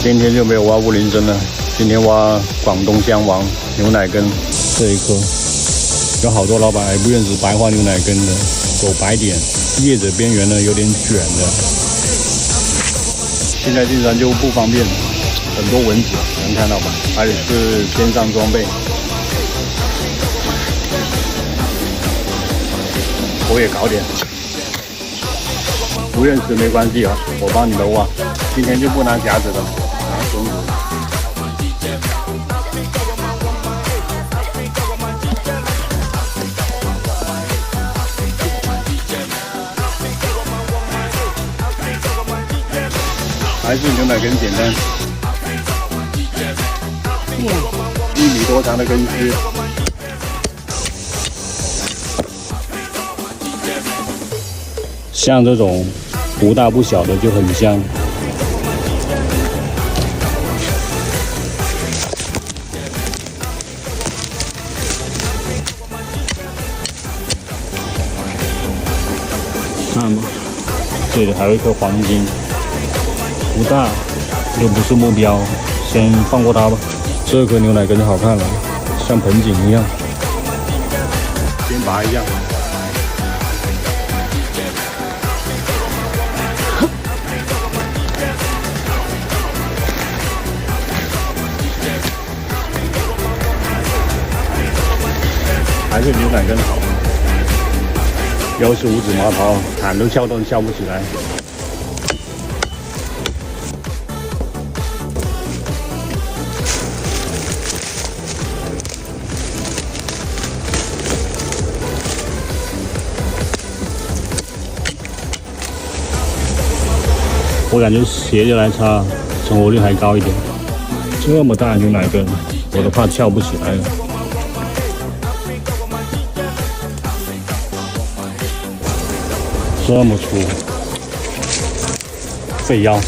今天就没有挖雾林参了，今天挖广东香王牛奶根这一颗，有好多老板还不认识白花牛奶根的，有白点，叶子边缘呢有点卷的。现在进山就不方便，很多蚊子，能看到吧？而且是肩上装备。我也搞点，不认识没关系啊，我帮你们挖。今天就不拿夹子了，拿绳子。还是牛奶根简单。1米多长的根须。像这种不大不小的就很香。看吧，这里还有一颗黄金，不大，又不是目标，先放过它吧。这颗牛奶根就好看了，像盆景一样。先拔一下。还是牛奶根好，要是五指毛桃，喊都翘不起来。我感觉斜着来插，成活率还高一点。这么大牛奶根，我都怕翘不起来了。这么粗，费腰。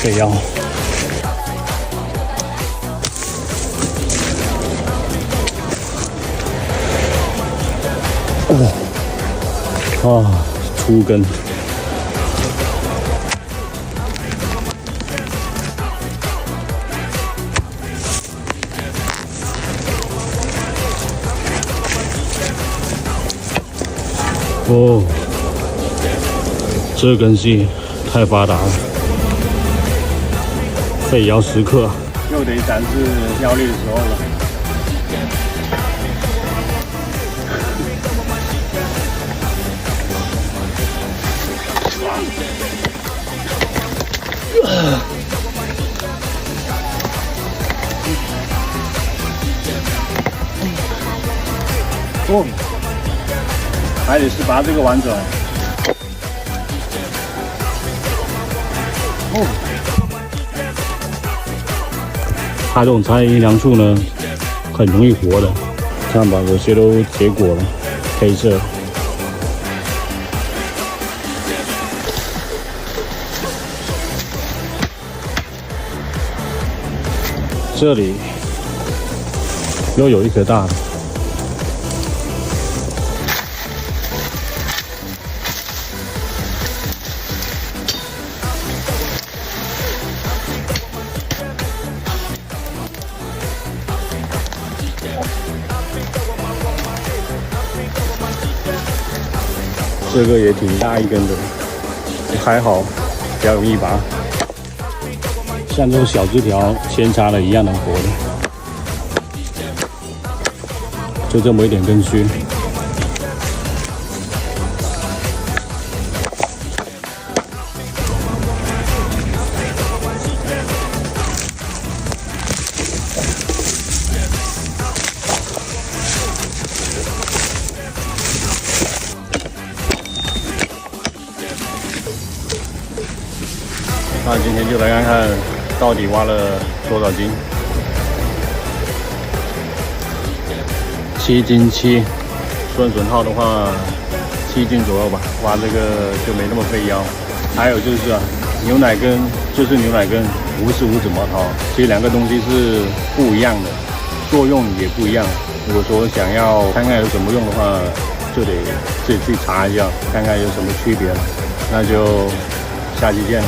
粗根。这根系太发达了，费腰10克，又得展示腰力的时候了。还得是拔这个完整。它这种插阴凉处呢，很容易活的。看吧，有些都结果了，黑色。这里又有一颗大的。这个也挺大一根的，还好，比较容易拔。像这种小枝条，扦插了一样能活的。就这么一点根须。那今天就来看看到底挖了多少斤，7斤7，算损耗的话7斤左右吧。挖这个就没那么费腰。还有就是牛奶根就是牛奶根，不是五指毛桃，其实两个东西是不一样的，作用也不一样。如果说想要看看有什么用的话，就得自己去查一下，看看有什么区别了。那就下期见了。